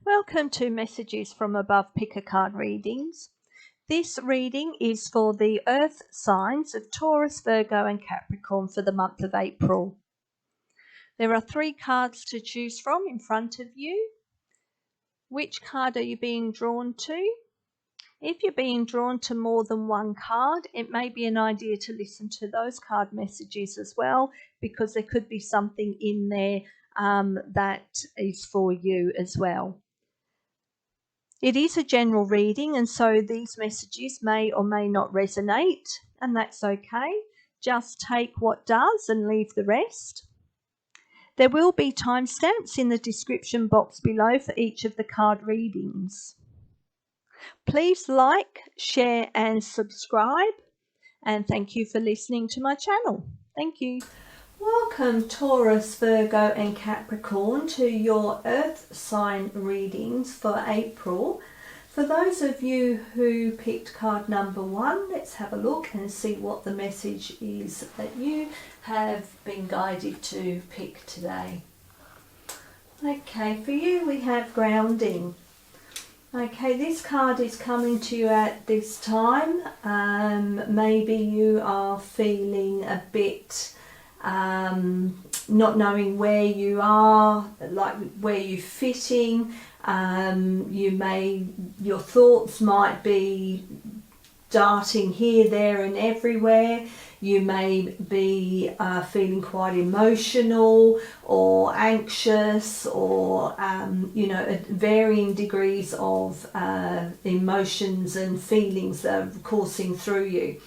Welcome to Messages from Above Pick a Card readings. This reading is for the Earth signs of Taurus, Virgo and Capricorn for the month of April. There are 3 cards to choose from in front of you. Which card are you being drawn to? If you're being drawn to more than one card, it may be an idea to listen to those card messages as well, because there could be something in there that is for you as well. It is a general reading, and so these messages may or may not resonate, and that's okay. Just take what does and leave the rest. There will be timestamps in the description box below for each of the card readings. Please like, share and subscribe, and thank you for listening to my channel. Thank you. Welcome Taurus, Virgo and Capricorn to your Earth sign readings for April. For those of you who picked card number 1, let's have a look and see what the message is that you have been guided to pick today. Okay, for you we have grounding. Okay, this card is coming to you at this time. Maybe you are feeling a bit not knowing where you are, like where you're fitting. Your thoughts might be darting here, there and everywhere. You may be feeling quite emotional or anxious, or at varying degrees of emotions and feelings that are coursing through you.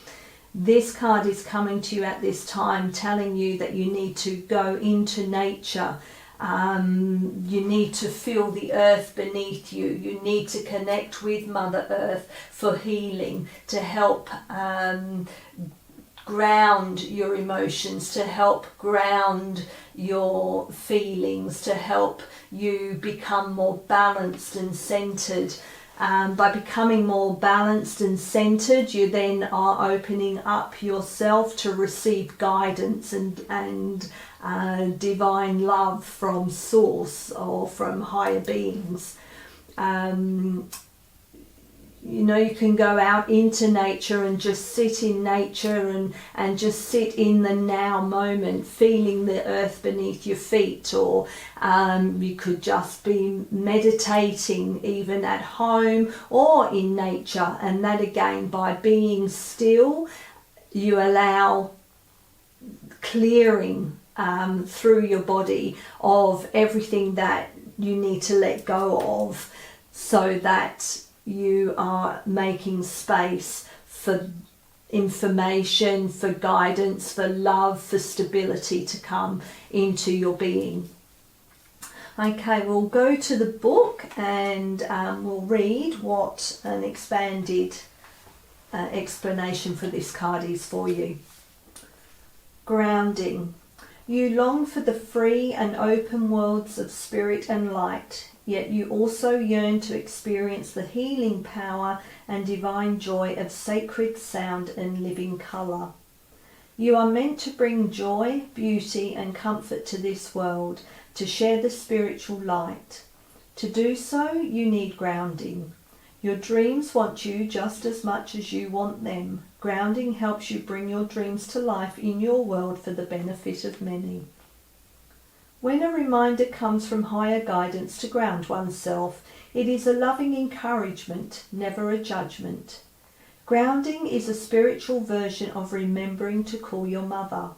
This card is coming to you at this time, telling you that you need to go into nature. You need to feel the earth beneath you. You need to connect with Mother Earth for healing, to help ground your emotions, to help ground your feelings, to help you become more balanced and centered. By becoming more balanced and centered, you then are opening up yourself to receive guidance and divine love from source or from higher beings. You can go out into nature and just sit in nature and just sit in the now moment, feeling the earth beneath your feet, or you could just be meditating even at home or in nature. And that again, by being still, you allow clearing through your body of everything that you need to let go of, so that you are making space for information, for guidance, for love, for stability to come into your being. Okay, we'll go to the book and we'll read what an expanded explanation for this card is for you. Grounding. You long for the free and open worlds of spirit and light, yet you also yearn to experience the healing power and divine joy of sacred sound and living colour. You are meant to bring joy, beauty and comfort to this world, to share the spiritual light. To do so, you need grounding. Your dreams want you just as much as you want them. Grounding helps you bring your dreams to life in your world for the benefit of many. When a reminder comes from higher guidance to ground oneself, it is a loving encouragement, never a judgment. Grounding is a spiritual version of remembering to call your mother.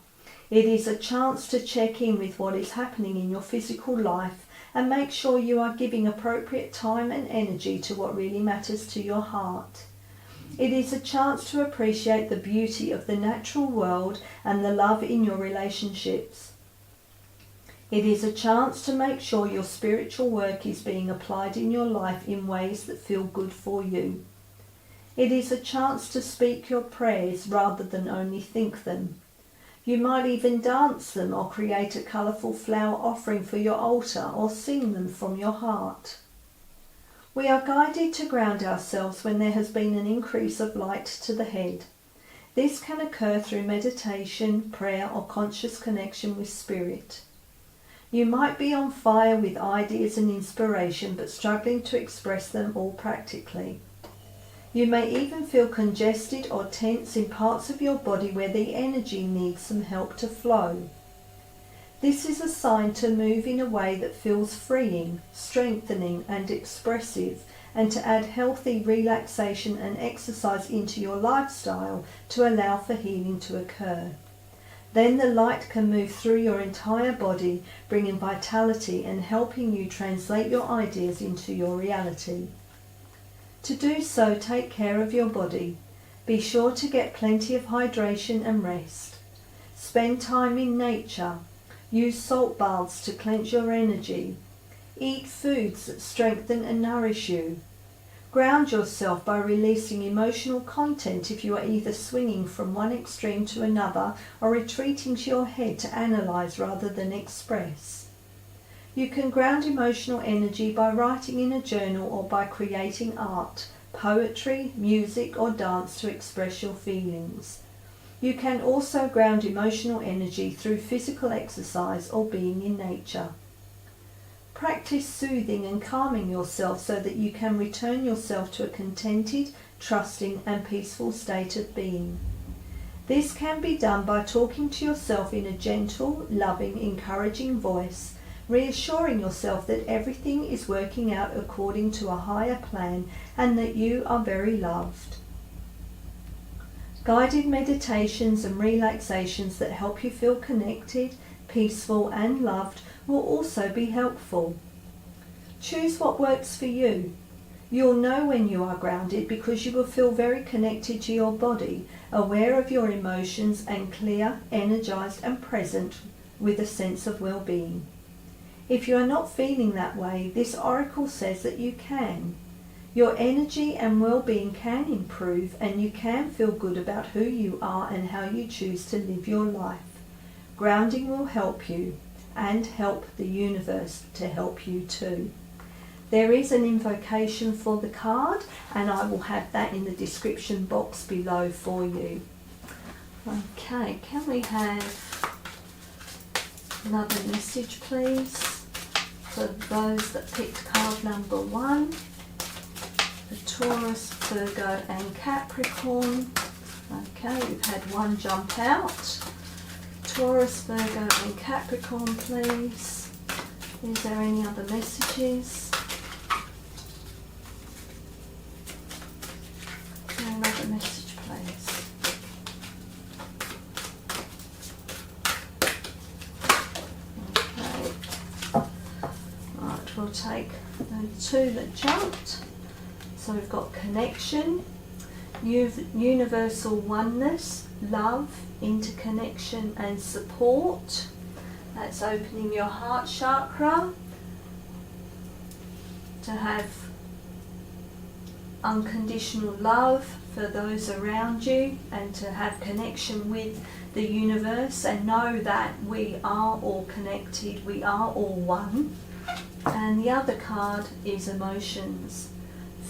It is a chance to check in with what is happening in your physical life and make sure you are giving appropriate time and energy to what really matters to your heart. It is a chance to appreciate the beauty of the natural world and the love in your relationships. It is a chance to make sure your spiritual work is being applied in your life in ways that feel good for you. It is a chance to speak your prayers rather than only think them. You might even dance them or create a colourful flower offering for your altar or sing them from your heart. We are guided to ground ourselves when there has been an increase of light to the head. This can occur through meditation, prayer or conscious connection with spirit. You might be on fire with ideas and inspiration, but struggling to express them all practically. You may even feel congested or tense in parts of your body where the energy needs some help to flow. This is a sign to move in a way that feels freeing, strengthening and expressive, and to add healthy relaxation and exercise into your lifestyle to allow for healing to occur. Then the light can move through your entire body, bringing vitality and helping you translate your ideas into your reality. To do so, take care of your body. Be sure to get plenty of hydration and rest. Spend time in nature. Use salt baths to cleanse your energy. Eat foods that strengthen and nourish you. Ground yourself by releasing emotional content if you are either swinging from one extreme to another or retreating to your head to analyze rather than express. You can ground emotional energy by writing in a journal or by creating art, poetry, music or dance to express your feelings. You can also ground emotional energy through physical exercise or being in nature. Practice soothing and calming yourself so that you can return yourself to a contented, trusting and peaceful state of being. This can be done by talking to yourself in a gentle, loving, encouraging voice, reassuring yourself that everything is working out according to a higher plan and that you are very loved. Guided meditations and relaxations that help you feel connected, peaceful and loved will also be helpful. Choose what works for you. You'll know when you are grounded because you will feel very connected to your body, aware of your emotions and clear, energized and present with a sense of well-being. If you are not feeling that way, this oracle says that you can. Your energy and well-being can improve and you can feel good about who you are and how you choose to live your life. Grounding will help you and help the universe to help you too. There is an invocation for the card and I will have that in the description box below for you. Okay, can we have another message please for those that picked card number 1, the Taurus, Virgo and Capricorn. Okay, we've had one jump out. Taurus, Virgo and Capricorn please. Is there any other messages? Another message please. Okay. Right, we'll take the 2 that jumped. So we've got connection, universal oneness, love, interconnection and support. That's opening your heart chakra to have unconditional love for those around you and to have connection with the universe and know that we are all connected, we are all one. And the other card is emotions.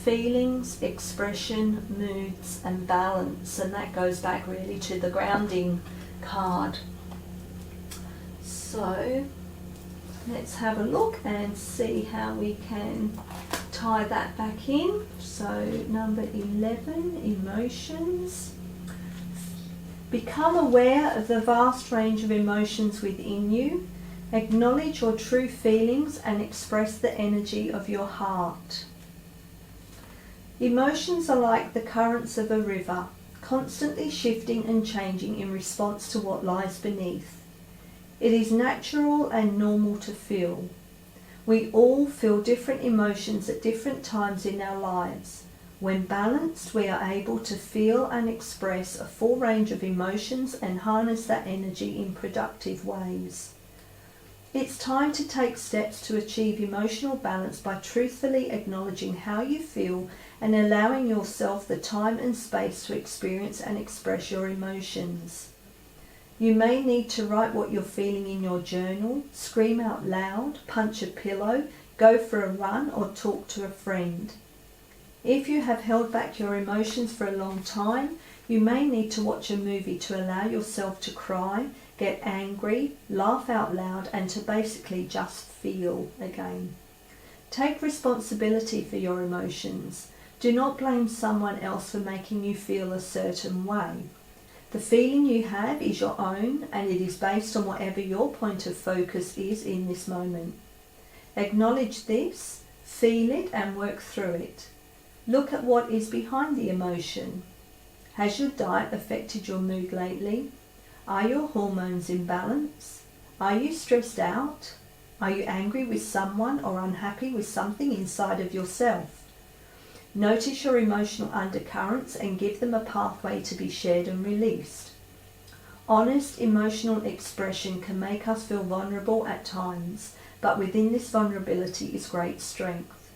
Feelings, expression, moods and balance, and that goes back really to the grounding card. So let's have a look and see how we can tie that back in. So number 11, emotions. Become aware of the vast range of emotions within you. Acknowledge your true feelings and express the energy of your heart. Emotions are like the currents of a river, constantly shifting and changing in response to what lies beneath. It is natural and normal to feel. We all feel different emotions at different times in our lives. When balanced, we are able to feel and express a full range of emotions and harness that energy in productive ways. It's time to take steps to achieve emotional balance by truthfully acknowledging how you feel and allowing yourself the time and space to experience and express your emotions. You may need to write what you're feeling in your journal, scream out loud, punch a pillow, go for a run or talk to a friend. If you have held back your emotions for a long time, you may need to watch a movie to allow yourself to cry, get angry, laugh out loud, and to basically just feel again. Take responsibility for your emotions. Do not blame someone else for making you feel a certain way. The feeling you have is your own, and it is based on whatever your point of focus is in this moment. Acknowledge this, feel it, and work through it. Look at what is behind the emotion. Has your diet affected your mood lately? Are your hormones in balance? Are you stressed out? Are you angry with someone or unhappy with something inside of yourself? Notice your emotional undercurrents and give them a pathway to be shared and released. Honest emotional expression can make us feel vulnerable at times, but within this vulnerability is great strength.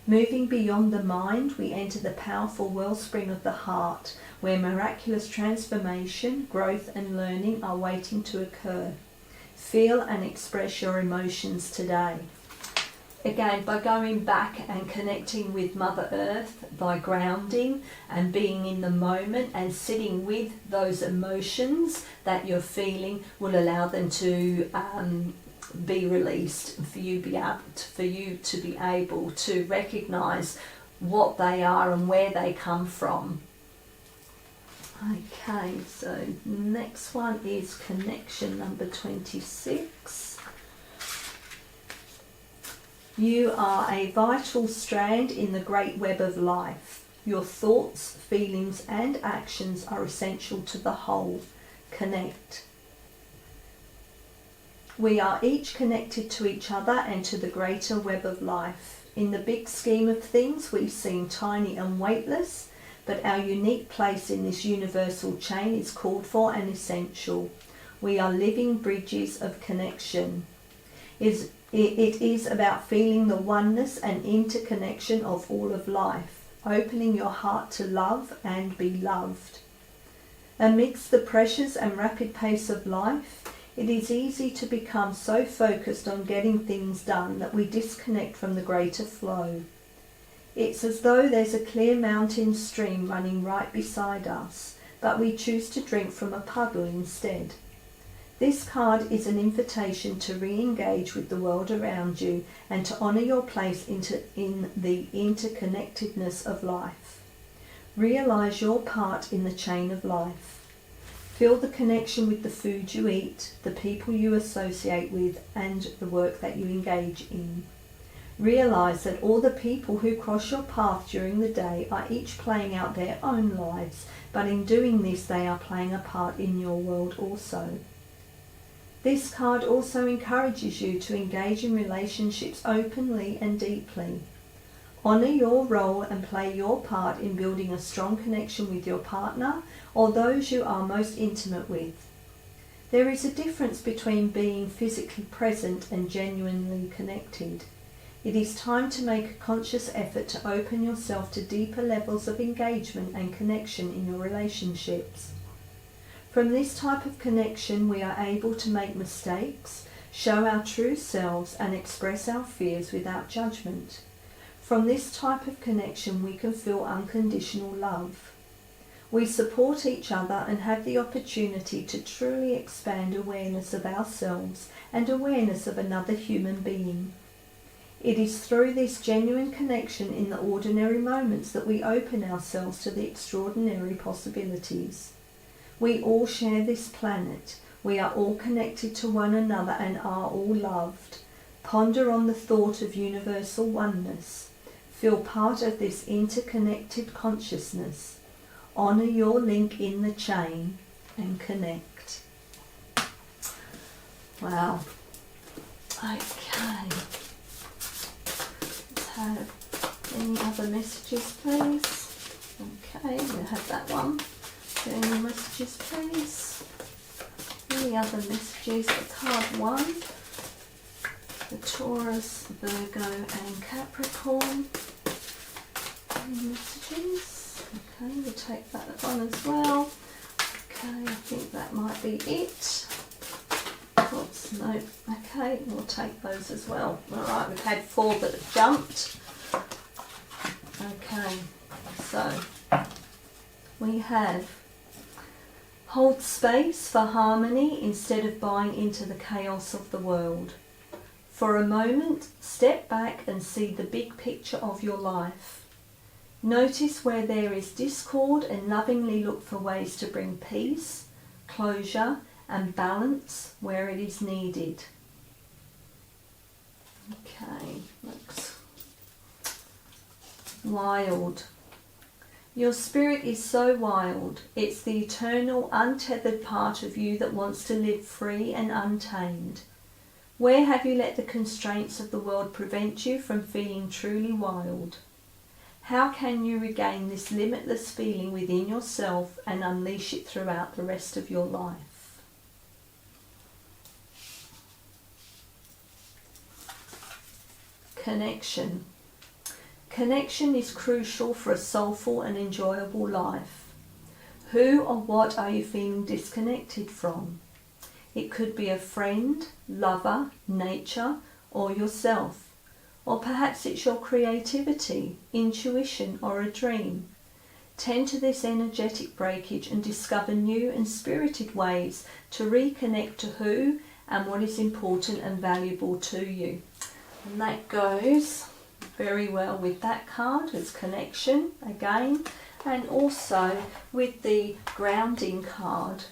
Moving beyond the mind, we enter the powerful wellspring of the heart, where miraculous transformation, growth and learning are waiting to occur. Feel and express your emotions today. Again, by going back and connecting with Mother Earth, by grounding and being in the moment and sitting with those emotions that you're feeling, will allow them to be released, for you to be able to recognise what they are and where they come from. Okay, so next one is connection number 26. You are a vital strand in the great web of life. Your thoughts, feelings and actions are essential to the whole. Connect. We are each connected to each other and to the greater web of life. In the big scheme of things, we seem tiny and weightless, but our unique place in this universal chain is called for and essential. We are living bridges of connection. It is about feeling the oneness and interconnection of all of life, opening your heart to love and be loved. Amidst the pressures and rapid pace of life, it is easy to become so focused on getting things done that we disconnect from the greater flow. It's as though there's a clear mountain stream running right beside us, but we choose to drink from a puddle instead. This card is an invitation to re-engage with the world around you and to honour your place in the interconnectedness of life. Realise your part in the chain of life. Feel the connection with the food you eat, the people you associate with, and the work that you engage in. Realise that all the people who cross your path during the day are each playing out their own lives, but in doing this they are playing a part in your world also. This card also encourages you to engage in relationships openly and deeply. Honour your role and play your part in building a strong connection with your partner or those you are most intimate with. There is a difference between being physically present and genuinely connected. It is time to make a conscious effort to open yourself to deeper levels of engagement and connection in your relationships. From this type of connection, we are able to make mistakes, show our true selves, and express our fears without judgment. From this type of connection, we can feel unconditional love. We support each other and have the opportunity to truly expand awareness of ourselves and awareness of another human being. It is through this genuine connection in the ordinary moments that we open ourselves to the extraordinary possibilities. We all share this planet. We are all connected to one another and are all loved. Ponder on the thought of universal oneness. Feel part of this interconnected consciousness. Honour your link in the chain and connect. Wow. Okay. Let's have any other messages, please. Okay, we'll have that one. Any messages, please? Any other messages for card 1? The Taurus, Virgo and Capricorn. Any messages? Okay, we'll take that one as well. Okay, I think that might be it. Oops, no. Okay, we'll take those as well. Alright, we've had 4 that have jumped. Okay, so we have Hold space for harmony instead of buying into the chaos of the world. For a moment, step back and see the big picture of your life. Notice where there is discord and lovingly look for ways to bring peace, closure and balance where it is needed. Okay, next. Wild. Your spirit is so wild. It's the eternal, untethered part of you that wants to live free and untamed. Where have you let the constraints of the world prevent you from feeling truly wild? How can you regain this limitless feeling within yourself and unleash it throughout the rest of your life? Connection. Connection is crucial for a soulful and enjoyable life. Who or what are you feeling disconnected from? It could be a friend, lover, nature, or yourself. Or perhaps it's your creativity, intuition, or a dream. Tend to this energetic breakage and discover new and spirited ways to reconnect to who and what is important and valuable to you. And that goes very well with that card as connection again, and also with the grounding card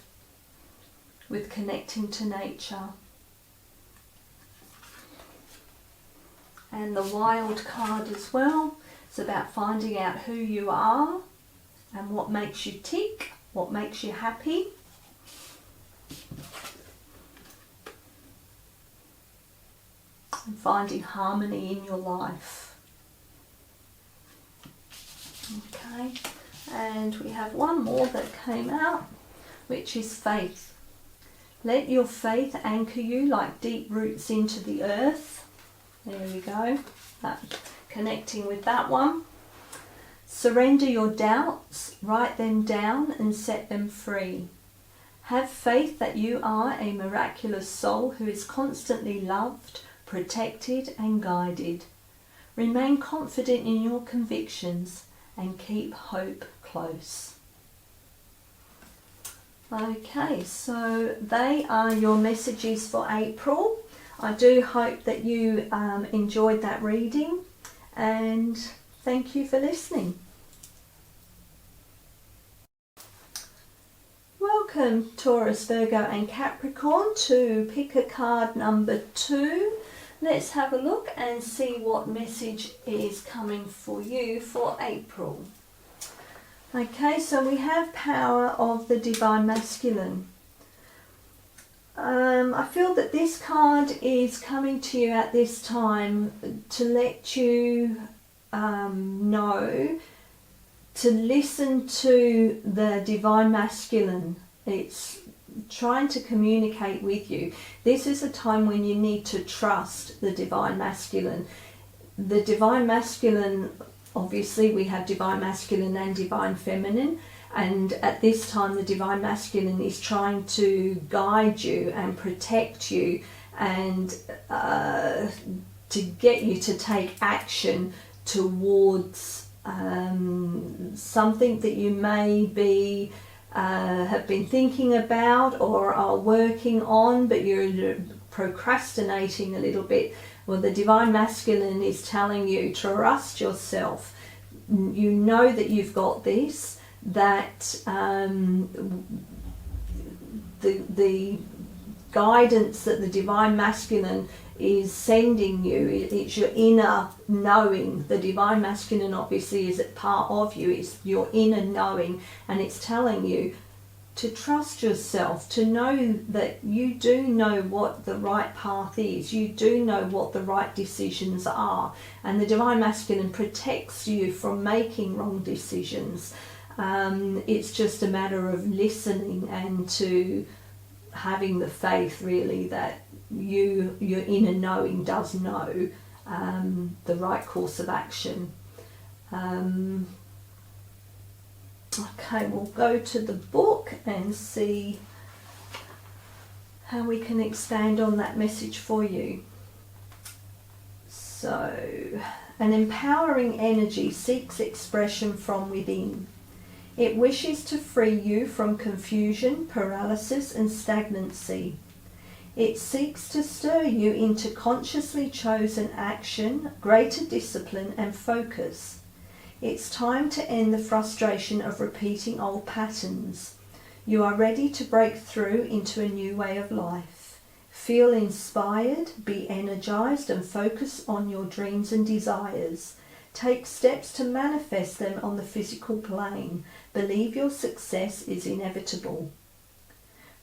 with connecting to nature. And the wild card as well. It's about finding out who you are and what makes you tick, what makes you happy. And finding harmony in your life. Okay, and we have one more that came out, which is faith. Let your faith anchor you like deep roots into the earth. There we go, connecting with that one. Surrender your doubts, write them down and set them free. Have faith that you are a miraculous soul who is constantly loved, protected and guided. Remain confident in your convictions and keep hope close. Okay, so they are your messages for April. I do hope that you enjoyed that reading, and thank you for listening. Welcome Taurus, Virgo and Capricorn to pick a card number 2. Let's have a look and see what message is coming for you for April. Okay, so we have power of the divine masculine. I feel that this card is coming to you at this time to let you know to listen to the divine masculine. It's trying to communicate with you. This is a time when you need to trust the divine masculine. The divine masculine, obviously we have divine masculine and divine feminine, and at this time the divine masculine is trying to guide you and protect you and to get you to take action towards something that you may be have been thinking about or are working on, but you're procrastinating a little bit. Well, the divine masculine is telling you to trust yourself. You know that you've got this, that the guidance that the divine masculine is sending you, it's your inner knowing. The divine masculine obviously is a part of you, it's your inner knowing, and it's telling you to trust yourself, to know that you do know what the right path is, you do know what the right decisions are, and the divine masculine protects you from making wrong decisions. It's just a matter of listening and to having the faith really that your inner knowing does know the right course of action. Okay, we'll go to the book and see how we can expand on that message for you. So, an empowering energy seeks expression from within. It wishes to free you from confusion, paralysis, and stagnancy. It seeks to stir you into consciously chosen action, greater discipline, and focus. It's time to end the frustration of repeating old patterns. You are ready to break through into a new way of life. Feel inspired, be energized, and focus on your dreams and desires. Take steps to manifest them on the physical plane. Believe your success is inevitable.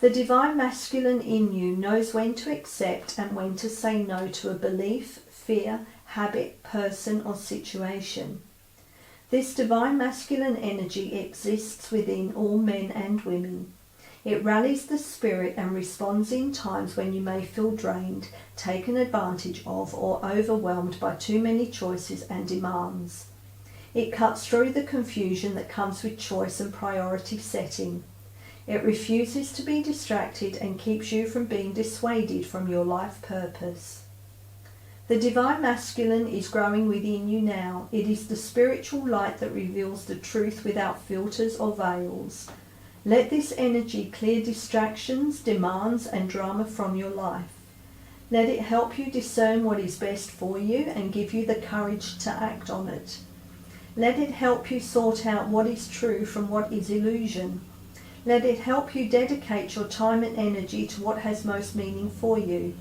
The divine masculine in you knows when to accept and when to say no to a belief, fear, habit, person, or situation. This divine masculine energy exists within all men and women. It rallies the spirit and responds in times when you may feel drained, taken advantage of, or overwhelmed by too many choices and demands. It cuts through the confusion that comes with choice and priority setting. It refuses to be distracted and keeps you from being dissuaded from your life purpose. The divine masculine is growing within you now. It is the spiritual light that reveals the truth without filters or veils. Let this energy clear distractions, demands, and drama from your life. Let it help you discern what is best for you and give you the courage to act on it. Let it help you sort out what is true from what is illusion. Let it help you dedicate your time and energy to what has most meaning for you.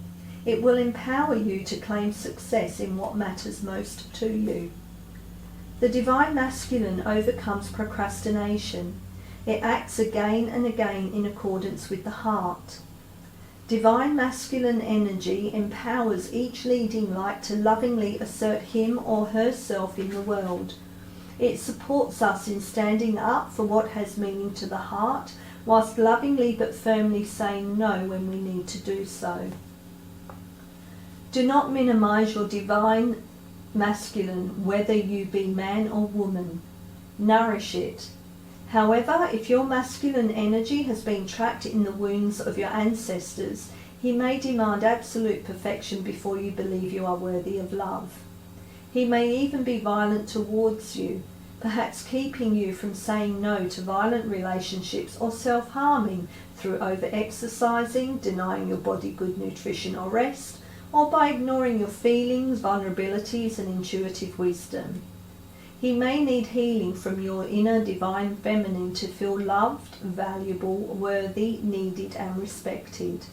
It will empower you to claim success in what matters most to you. The divine masculine overcomes procrastination. It acts again and again in accordance with the heart. Divine masculine energy empowers each leading light to lovingly assert him or herself in the world. It supports us in standing up for what has meaning to the heart, whilst lovingly but firmly saying no when we need to do so. Do not minimize your divine masculine, whether you be man or woman. Nourish it. However, if your masculine energy has been trapped in the wounds of your ancestors, he may demand absolute perfection before you believe you are worthy of love. He may even be violent towards you, perhaps keeping you from saying no to violent relationships or self-harming through over-exercising, denying your body good nutrition or rest, or by ignoring your feelings, vulnerabilities, and intuitive wisdom. He may need healing from your inner divine feminine to feel loved, valuable, worthy, needed, and respected.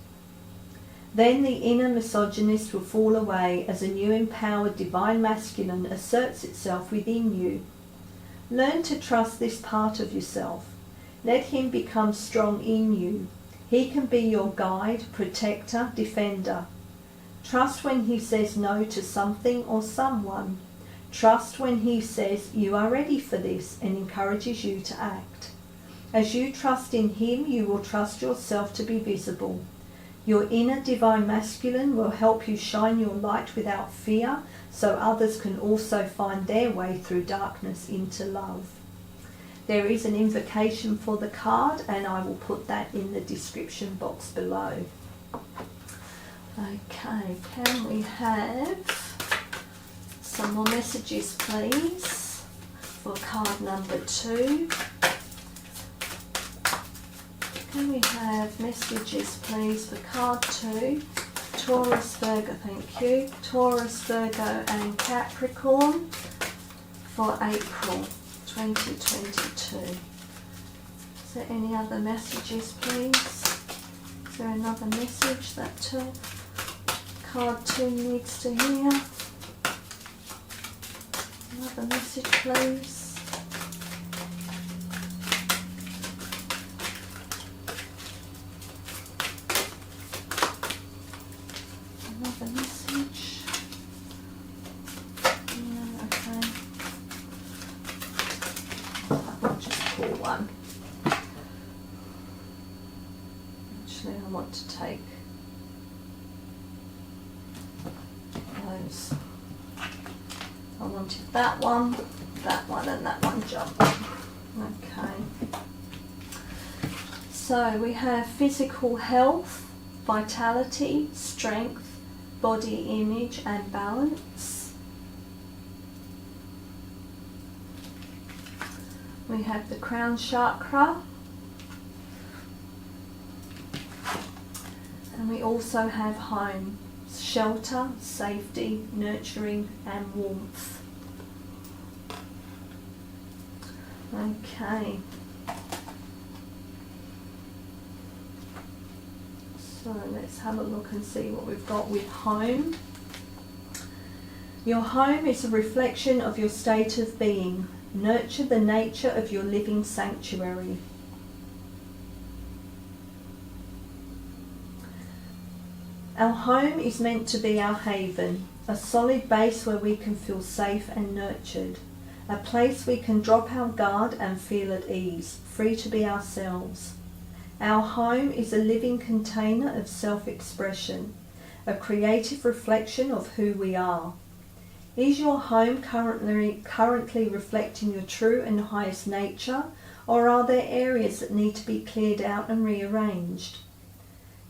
Then the inner misogynist will fall away as a new empowered divine masculine asserts itself within you. Learn to trust this part of yourself. Let him become strong in you. He can be your guide, protector, defender. Trust when he says no to something or someone. Trust when he says you are ready for this and encourages you to act. As you trust in him, you will trust yourself to be visible. Your inner divine masculine will help you shine your light without fear, so others can also find their way through darkness into love. There is an invocation for the card, and I will put that in the description box below. Okay, can we have some more messages, please, for card number 2? Can we have messages, please, for card 2? Taurus, Virgo, thank you. Taurus, Virgo and Capricorn for April 2022. Is there any other messages, please? Is there another message that card 2 needs to hear? Another message, please. Another message. Yeah, okay. I'll just pull one. Actually, I want to take those. I wanted that one, and that one jump. Okay. So we have physical health, vitality, strength, body image and balance. We have the crown chakra. And we also have home, shelter, safety, nurturing and warmth. Okay. So let's have a look and see what we've got with home. Your home is a reflection of your state of being. Nurture the nature of your living sanctuary. Our home is meant to be our haven, a solid base where we can feel safe and nurtured, a place we can drop our guard and feel at ease, free to be ourselves. Our home is a living container of self-expression, a creative reflection of who we are. Is your home currently reflecting your true and highest nature, or are there areas that need to be cleared out and rearranged?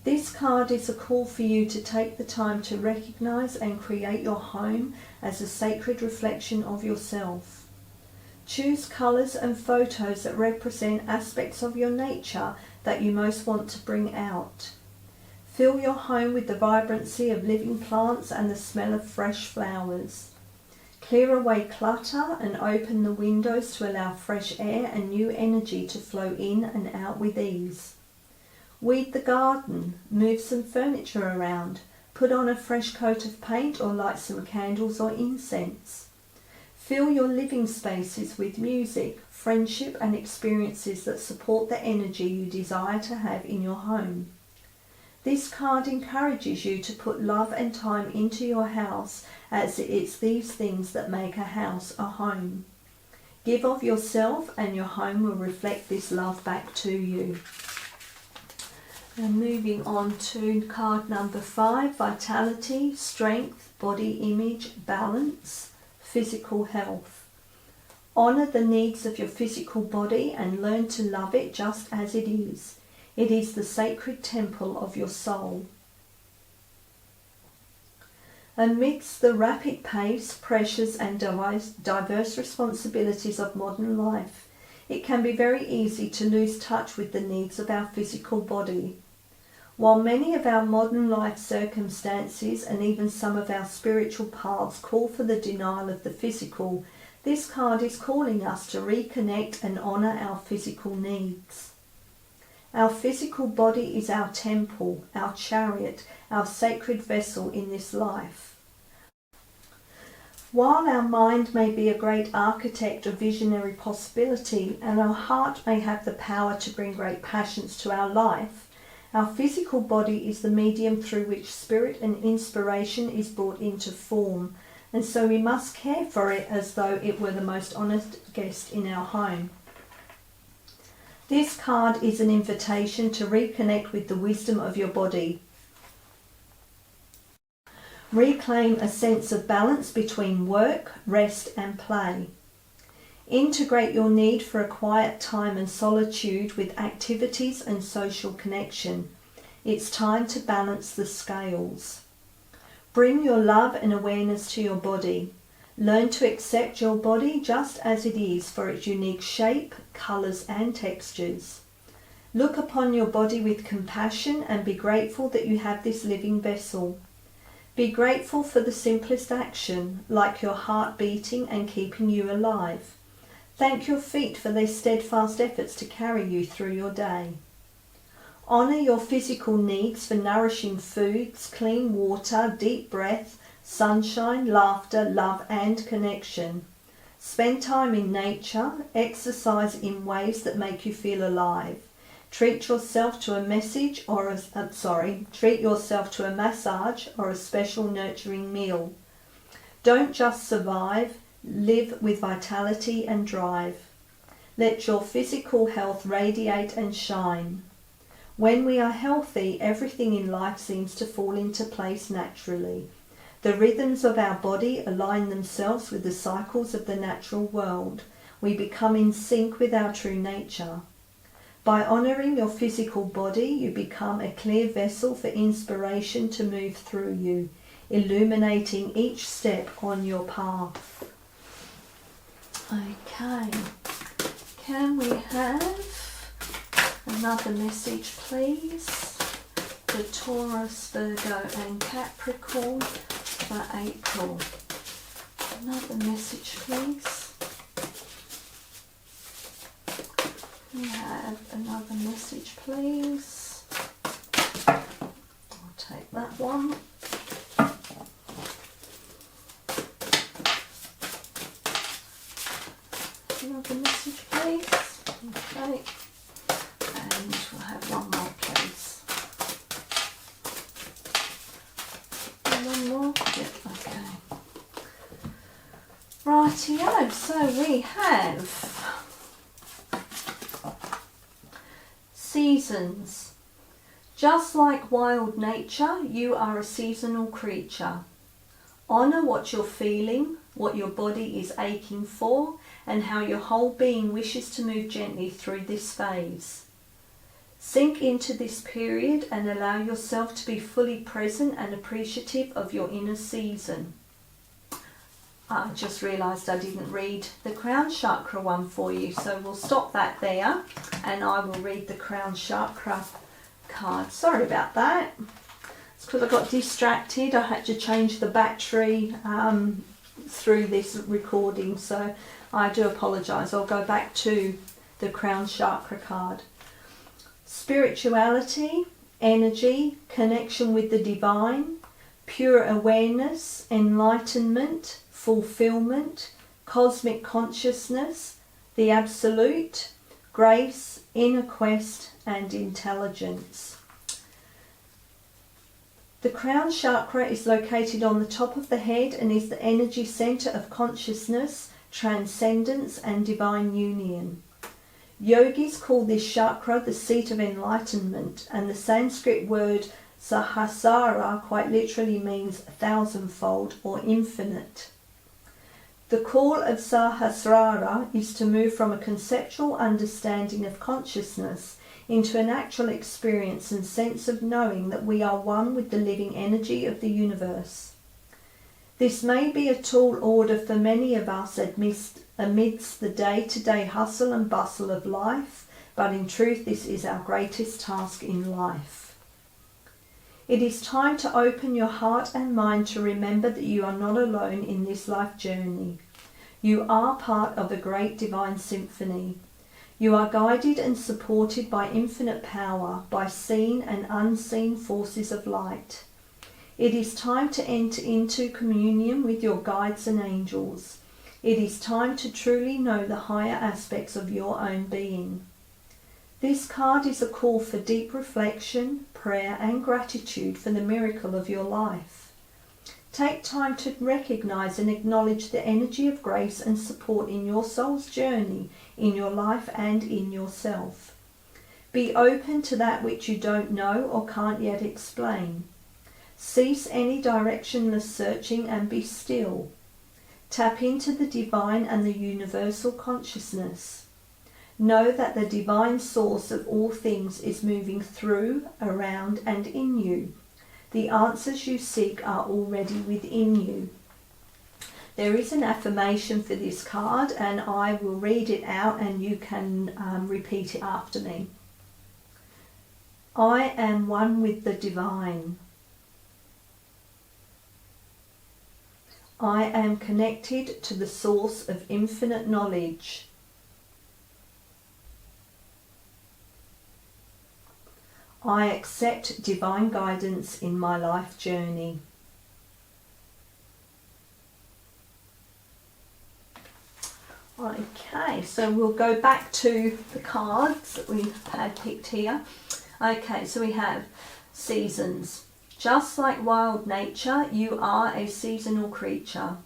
This card is a call for you to take the time to recognize and create your home as a sacred reflection of yourself. Choose colors and photos that represent aspects of your nature that you most want to bring out. Fill your home with the vibrancy of living plants and the smell of fresh flowers. Clear away clutter and open the windows to allow fresh air and new energy to flow in and out with ease. Weed the garden, move some furniture around, put on a fresh coat of paint or light some candles or incense. Fill your living spaces with music, friendship and experiences that support the energy you desire to have in your home. This card encourages you to put love and time into your house, as it's these things that make a house a home. Give of yourself and your home will reflect this love back to you. And moving on to card number 5, vitality, strength, body image, balance, physical health. Honour the needs of your physical body and learn to love it just as it is. It is the sacred temple of your soul. Amidst the rapid pace, pressures and diverse responsibilities of modern life, it can be very easy to lose touch with the needs of our physical body. While many of our modern life circumstances and even some of our spiritual paths call for the denial of the physical, this card is calling us to reconnect and honour our physical needs. Our physical body is our temple, our chariot, our sacred vessel in this life. While our mind may be a great architect of visionary possibility and our heart may have the power to bring great passions to our life, our physical body is the medium through which spirit and inspiration is brought into form, and so we must care for it as though it were the most honoured guest in our home. This card is an invitation to reconnect with the wisdom of your body. Reclaim a sense of balance between work, rest and play. Integrate your need for a quiet time and solitude with activities and social connection. It's time to balance the scales. Bring your love and awareness to your body. Learn to accept your body just as it is for its unique shape, colours and textures. Look upon your body with compassion and be grateful that you have this living vessel. Be grateful for the simplest action, like your heart beating and keeping you alive. Thank your feet for their steadfast efforts to carry you through your day. Honour your physical needs for nourishing foods, clean water, deep breath, sunshine, laughter, love and connection. Spend time in nature, exercise in ways that make you feel alive. Treat yourself to a massage or a massage or a special nurturing meal. Don't just survive, live with vitality and drive. Let your physical health radiate and shine. When we are healthy, everything in life seems to fall into place naturally. The rhythms of our body align themselves with the cycles of the natural world. We become in sync with our true nature. By honouring your physical body, you become a clear vessel for inspiration to move through you, illuminating each step on your path. Okay, can we have another message, please? The Taurus, Virgo and Capricorn for April. Another message, please. We have another message, please. I'll take that one. Another message, please. Okay. And we'll have one more, please. One more. Yep, okay. Rightio, so we have seasons. Just like wild nature, you are a seasonal creature. Honour what you're feeling, what your body is aching for, and how your whole being wishes to move gently through this phase. Sink into this period and allow yourself to be fully present and appreciative of your inner season. I just realised I didn't read the crown chakra one for you, so we'll stop that there and I will read the crown chakra card. Sorry about that. It's because I got distracted. I had to change the battery through this recording, so I do apologise. I'll go back to the crown chakra card. Spirituality, energy, connection with the divine, pure awareness, enlightenment, fulfillment, cosmic consciousness, the absolute, grace, inner quest and intelligence. The crown chakra is located on the top of the head and is the energy centre of consciousness, transcendence and divine union. Yogis call this chakra the seat of enlightenment, and the Sanskrit word sahasrara quite literally means thousandfold or infinite. The call of Sahasrara is to move from a conceptual understanding of consciousness into an actual experience and sense of knowing that we are one with the living energy of the universe. This may be a tall order for many of us amidst the day-to-day hustle and bustle of life, but in truth this is our greatest task in life. It is time to open your heart and mind to remember that you are not alone in this life journey. You are part of a great divine symphony. You are guided and supported by infinite power, by seen and unseen forces of light. It is time to enter into communion with your guides and angels. It is time to truly know the higher aspects of your own being. This card is a call for deep reflection, prayer and gratitude for the miracle of your life. Take time to recognise and acknowledge the energy of grace and support in your soul's journey, in your life and in yourself. Be open to that which you don't know or can't yet explain. Cease any directionless searching and be still. Tap into the divine and the universal consciousness. Know that the divine source of all things is moving through, around and in you. The answers you seek are already within you. There is an affirmation for this card and I will read it out and you can repeat it after me. I am one with the divine. I am connected to the source of infinite knowledge. I accept divine guidance in my life journey. Okay, so we'll go back to the cards that we had picked here. Okay, so we have seasons. Just like wild nature, you are a seasonal creature.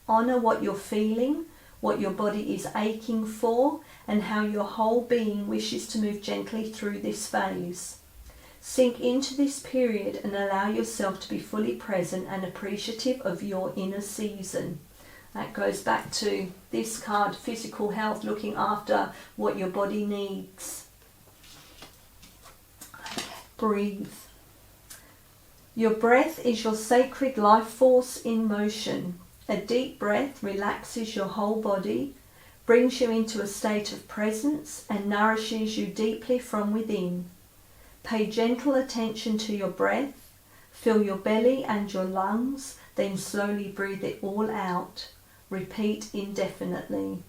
Honour what you're feeling, what your body is aching for, and how your whole being wishes to move gently through this phase. Sink into this period and allow yourself to be fully present and appreciative of your inner season. That goes back to this card, physical health, looking after what your body needs. Breathe. Your breath is your sacred life force in motion. A deep breath relaxes your whole body, brings you into a state of presence and nourishes you deeply from within. Pay gentle attention to your breath. Fill your belly and your lungs, then slowly breathe it all out. Repeat indefinitely.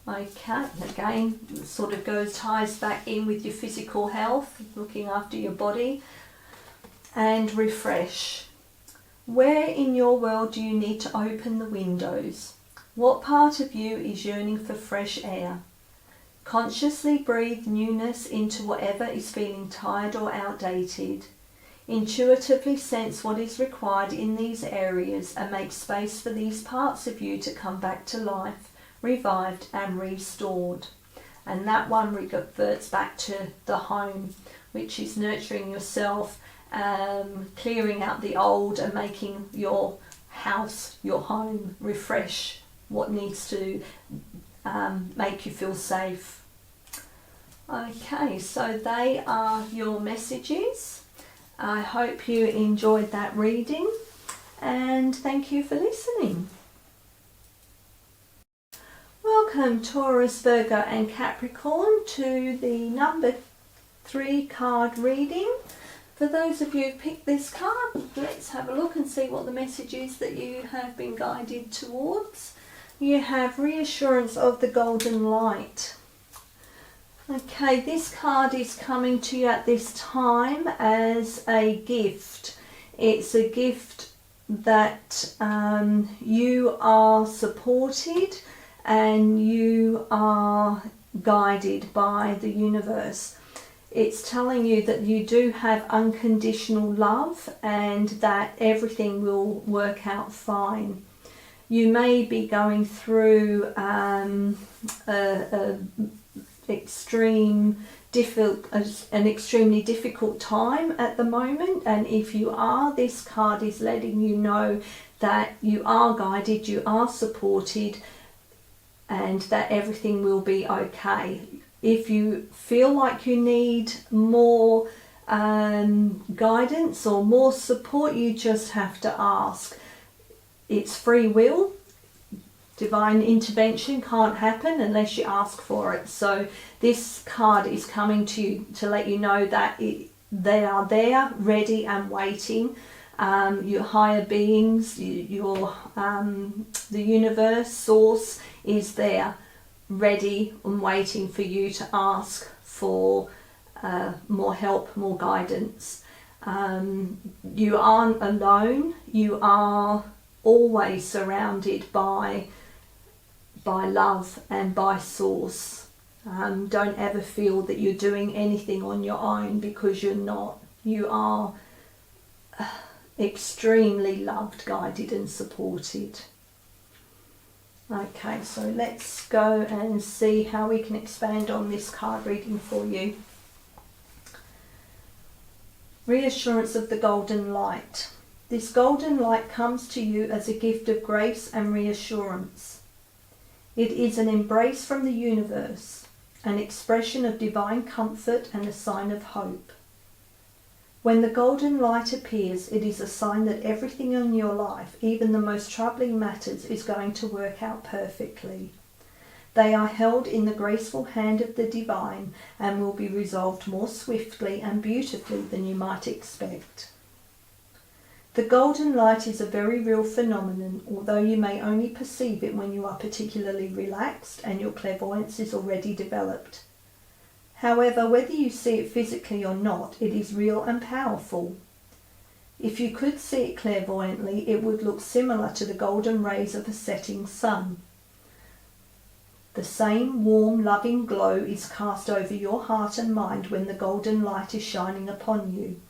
Okay, again, sort of ties back in with your physical health, looking after your body. And refresh. Where in your world do you need to open the windows? What part of you is yearning for fresh air? Consciously breathe newness into whatever is feeling tired or outdated. Intuitively sense what is required in these areas and make space for these parts of you to come back to life, revived and restored. And that one reverts back to the home, which is nurturing yourself, clearing out the old and making your house, your home, refresh what needs to make you feel safe. Okay, so they are your messages. I hope you enjoyed that reading and thank you for listening. Welcome Taurus, Virgo and Capricorn to the number 3 card reading. For those of you who picked this card, let's have a look and see what the message is that you have been guided towards. You have reassurance of the golden light. Okay, this card is coming to you at this time as a gift. It's a gift that you are supported and you are guided by the universe. It's telling you that you do have unconditional love and that everything will work out fine. You may be going through an extremely difficult time at the moment, and if you are, this card is letting you know that you are guided, you are supported, and that everything will be okay. If you feel like you need more guidance or more support, you just have to ask. It's free will. Divine intervention can't happen unless you ask for it. So this card is coming to you to let you know that they are there, ready and waiting. Your higher beings, the universe, source is there, ready and waiting for you to ask for more help, more guidance. You aren't alone. You are always surrounded by love and by source. Don't ever feel that you're doing anything on your own, because you're not. You are extremely loved, guided and supported. Okay, so let's go and see how we can expand on this card reading for you. Reassurance of the golden light. This golden light comes to you as a gift of grace and reassurance. It is an embrace from the universe, an expression of divine comfort and a sign of hope. When the golden light appears, it is a sign that everything in your life, even the most troubling matters, is going to work out perfectly. They are held in the graceful hand of the divine and will be resolved more swiftly and beautifully than you might expect. The golden light is a very real phenomenon, although you may only perceive it when you are particularly relaxed and your clairvoyance is already developed. However, whether you see it physically or not, it is real and powerful. If you could see it clairvoyantly, it would look similar to the golden rays of a setting sun. The same warm, loving glow is cast over your heart and mind when the golden light is shining upon you.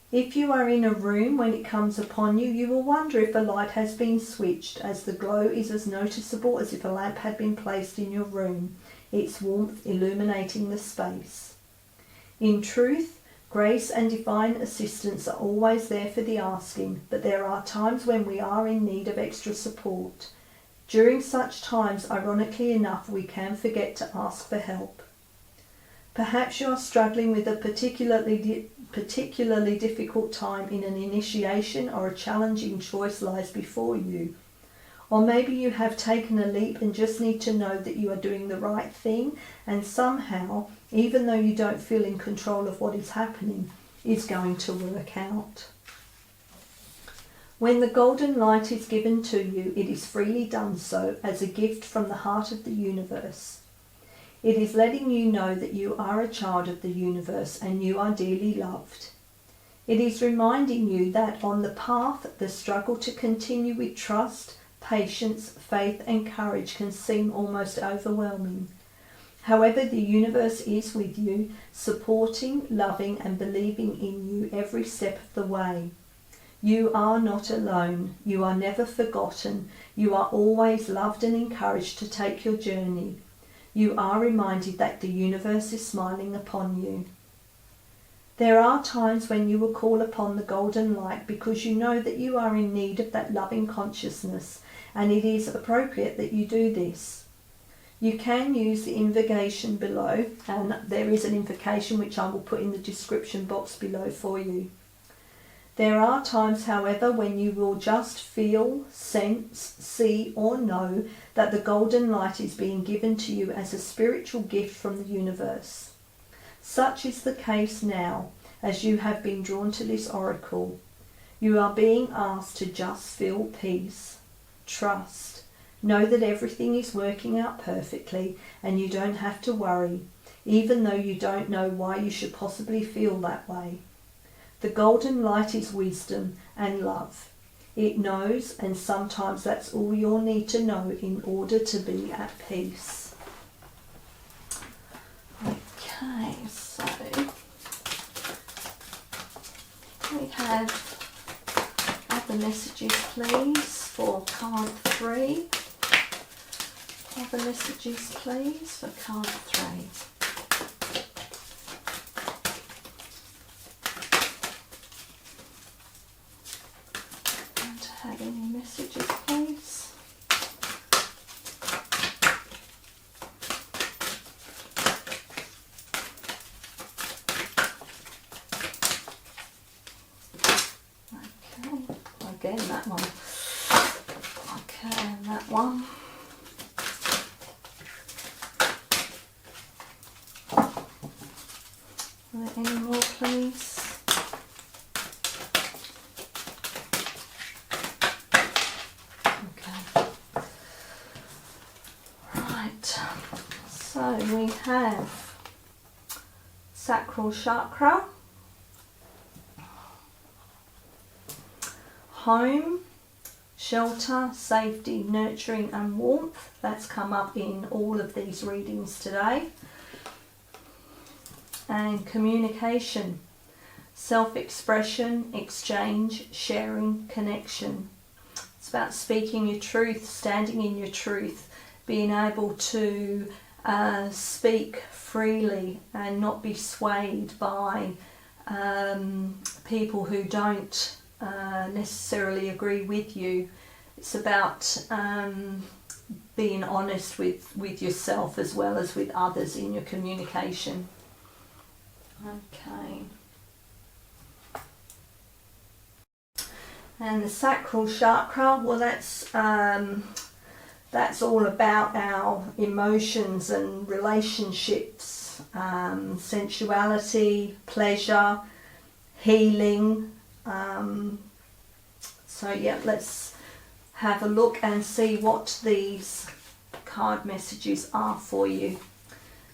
If you are in a room when it comes upon you, you will wonder if a light has been switched, as the glow is as noticeable as if a lamp had been placed in your room, its warmth illuminating the space. In truth, grace and divine assistance are always there for the asking, but there are times when we are in need of extra support. During such times, ironically enough, we can forget to ask for help. Perhaps you are struggling with a particularly difficult time in an initiation, or a challenging choice lies before you. Or maybe you have taken a leap and just need to know that you are doing the right thing, and somehow, even though you don't feel in control of what is happening, is going to work out. When the golden light is given to you, it is freely done so as a gift from the heart of the universe. It is letting you know that you are a child of the universe and you are dearly loved. It is reminding you that on the path, the struggle to continue with trust, patience, faith and courage can seem almost overwhelming. However, the universe is with you, supporting, loving and believing in you every step of the way. You are not alone. You are never forgotten. You are always loved and encouraged to take your journey. You are reminded that the universe is smiling upon you. There are times when you will call upon the golden light because you know that you are in need of that loving consciousness, and it is appropriate that you do this. You can use the invocation below, and there is an invocation which I will put in the description box below for you. There are times, however, when you will just feel, sense, see or know that the golden light is being given to you as a spiritual gift from the universe. Such is the case now, as you have been drawn to this oracle. You are being asked to just feel peace, trust, know that everything is working out perfectly and you don't have to worry, even though you don't know why you should possibly feel that way. The golden light is wisdom and love. It knows, and sometimes that's all you'll need to know in order to be at peace. Okay, so we have other messages, please, for card 3. Other messages, please, for card 3. Have any messages, please? Okay, again that one. Okay, and that one. Are there any more, please? So we have sacral chakra, home, shelter, safety, nurturing and warmth. That's come up in all of these readings today. And communication, self-expression, exchange, sharing, connection. It's about speaking your truth, standing in your truth, being able to speak freely and not be swayed by people who don't necessarily agree with you. It's about being honest with yourself as well as with others in your communication. Okay. And the sacral chakra, well, that's all about our emotions and relationships, sensuality, pleasure, healing. So yeah, let's have a look and see what these card messages are for you.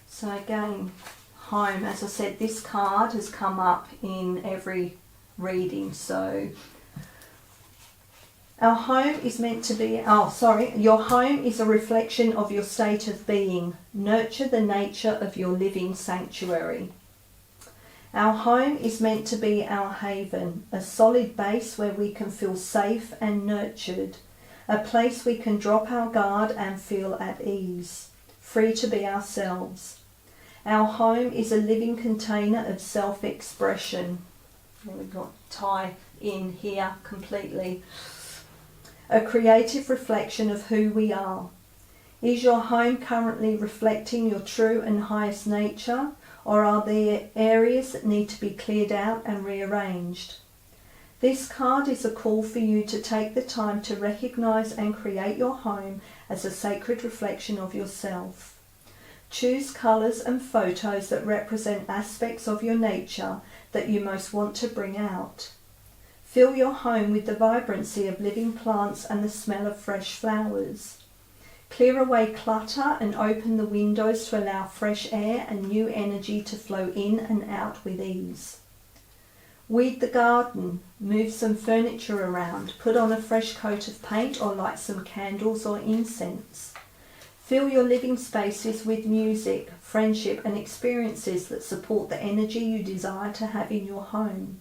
So again, home, as I said, this card has come up in every reading. So our home is meant to be, your home is a reflection of your state of being. Nurture the nature of your living sanctuary. Our home is meant to be our haven, a solid base where we can feel safe and nurtured, a place we can drop our guard and feel at ease, free to be ourselves. Our home is a living container of self-expression. We've got tie in here completely. A creative reflection of who we are. Is your home currently reflecting your true and highest nature, or are there areas that need to be cleared out and rearranged? This card is a call for you to take the time to recognize and create your home as a sacred reflection of yourself. Choose colors and photos that represent aspects of your nature that you most want to bring out. Fill your home with the vibrancy of living plants and the smell of fresh flowers. Clear away clutter and open the windows to allow fresh air and new energy to flow in and out with ease. Weed the garden, move some furniture around, put on a fresh coat of paint or light some candles or incense. Fill your living spaces with music, friendship and experiences that support the energy you desire to have in your home.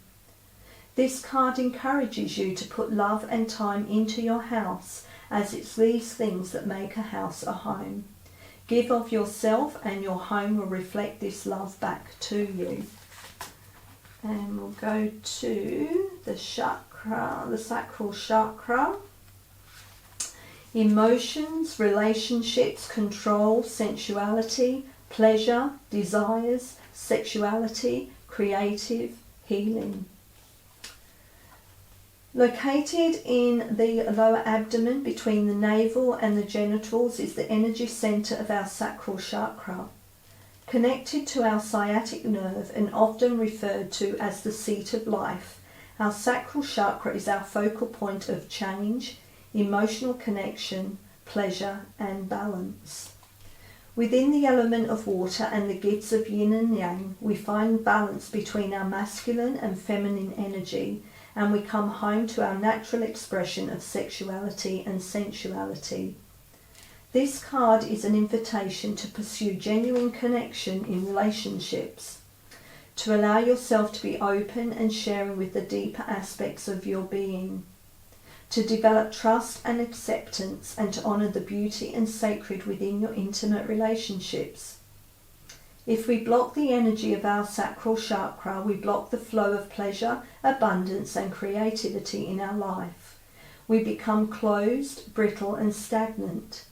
This card encourages you to put love and time into your house, as it's these things that make a house a home. Give of yourself and your home will reflect this love back to you. And we'll go to the chakra, the sacral chakra. Emotions, relationships, control, sensuality, pleasure, desires, sexuality, creative, healing. Located in the lower abdomen between the navel and the genitals is the energy center of our sacral chakra. Connected to our sciatic nerve and often referred to as the seat of life, our sacral chakra is our focal point of change, emotional connection, pleasure and balance. Within the element of water and the gifts of yin and yang, we find balance between our masculine and feminine energy, and we come home to our natural expression of sexuality and sensuality. This card is an invitation to pursue genuine connection in relationships, to allow yourself to be open and sharing with the deeper aspects of your being, to develop trust and acceptance, and to honour the beauty and sacred within your intimate relationships. If we block the energy of our sacral chakra, we block the flow of pleasure, abundance and creativity in our life. We become closed, brittle and stagnant.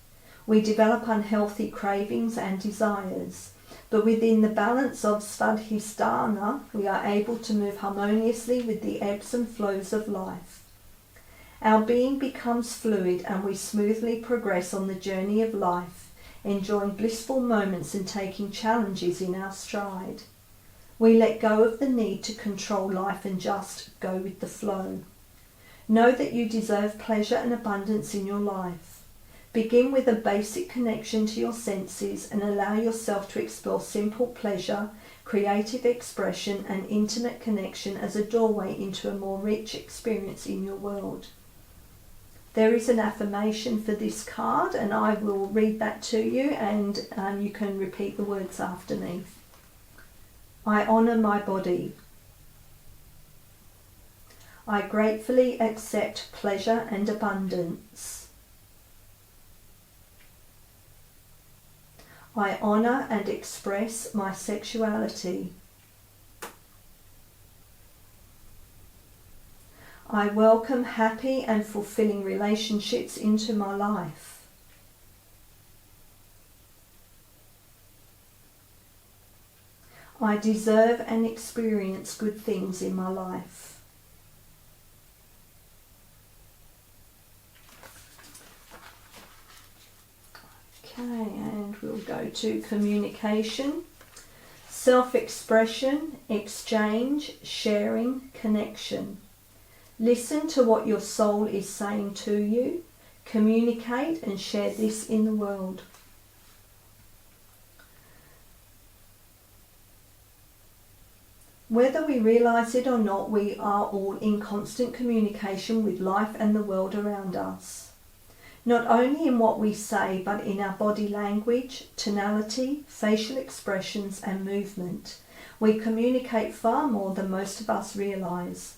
We develop unhealthy cravings and desires, but within the balance of Svadhisthana, we are able to move harmoniously with the ebbs and flows of life. Our being becomes fluid and we smoothly progress on the journey of life, enjoying blissful moments and taking challenges in our stride. We let go of the need to control life and just go with the flow. Know that you deserve pleasure and abundance in your life. Begin with a basic connection to your senses and allow yourself to explore simple pleasure, creative expression and intimate connection as a doorway into a more rich experience in your world. There is an affirmation for this card and I will read that to you and you can repeat the words after me. I honour my body. I gratefully accept pleasure and abundance. I honour and express my sexuality. I welcome happy and fulfilling relationships into my life. I deserve and experience good things in my life. Okay, and we'll go to communication, self-expression, exchange, sharing, connection. Listen to what your soul is saying to you. Communicate and share this in the world. Whether we realise it or not, we are all in constant communication with life and the world around us. Not only in what we say, but in our body language, tonality, facial expressions and movement. We communicate far more than most of us realise.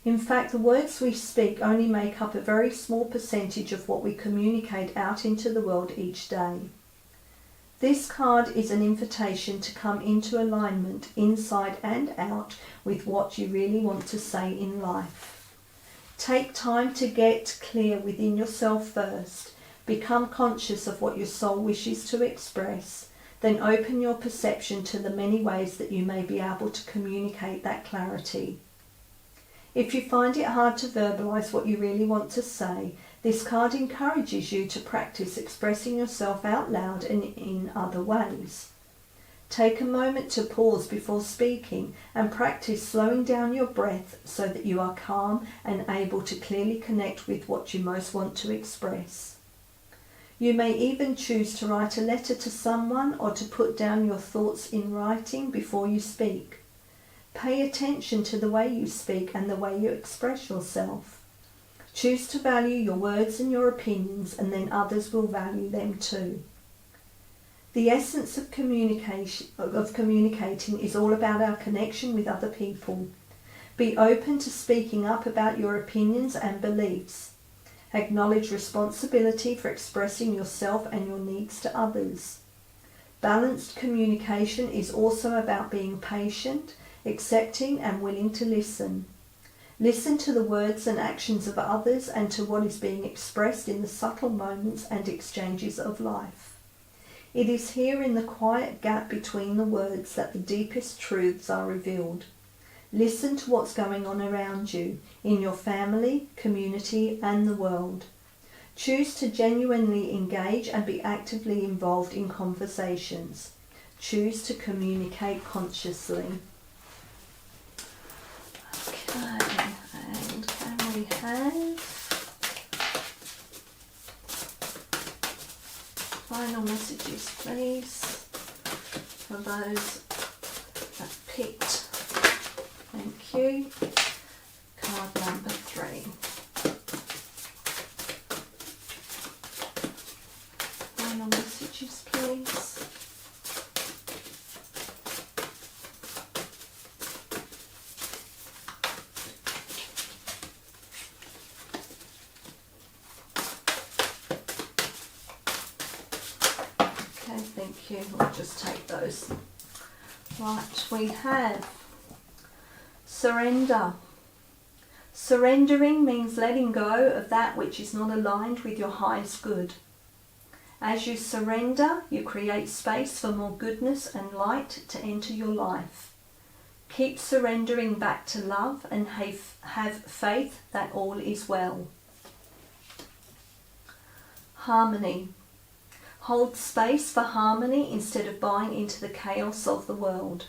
In fact, the words we speak only make up a very small percentage of what we communicate out into the world each day. This card is an invitation to come into alignment inside and out with what you really want to say in life. Take time to get clear within yourself first. Become conscious of what your soul wishes to express. Then open your perception to the many ways that you may be able to communicate that clarity. If you find it hard to verbalise what you really want to say, this card encourages you to practice expressing yourself out loud and in other ways. Take a moment to pause before speaking and practice slowing down your breath so that you are calm and able to clearly connect with what you most want to express. You may even choose to write a letter to someone or to put down your thoughts in writing before you speak. Pay attention to the way you speak and the way you express yourself. Choose to value your words and your opinions, and then others will value them too. The essence of communicating is all about our connection with other people. Be open to speaking up about your opinions and beliefs. Acknowledge responsibility for expressing yourself and your needs to others. Balanced communication is also about being patient, accepting and willing to listen. Listen to the words and actions of others and to what is being expressed in the subtle moments and exchanges of life. It is here in the quiet gap between the words that the deepest truths are revealed. Listen to what's going on around you, in your family, community and the world. Choose to genuinely engage and be actively involved in conversations. Choose to communicate consciously. Okay, and can we have final messages, please, for those that picked? Thank you. Card number 3. Final messages, please. Okay, thank you. We'll just take those. Right, we have surrender. Surrendering means letting go of that which is not aligned with your highest good. As you surrender, you create space for more goodness and light to enter your life. Keep surrendering back to love and have faith that all is well. Harmony. Hold space for harmony instead of buying into the chaos of the world.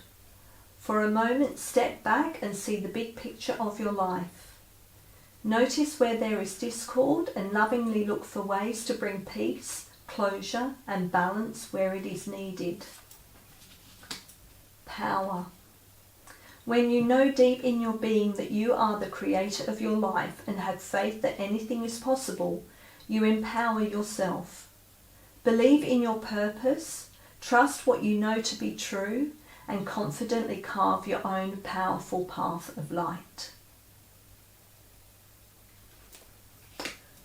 For a moment, step back and see the big picture of your life. Notice where there is discord and lovingly look for ways to bring peace, closure and balance where it is needed. Power. When you know deep in your being that you are the creator of your life and have faith that anything is possible, you empower yourself. Believe in your purpose, trust what you know to be true, and confidently carve your own powerful path of light.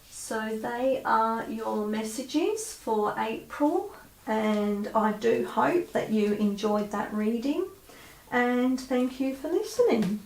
So they are your messages for April, and I do hope that you enjoyed that reading, and thank you for listening.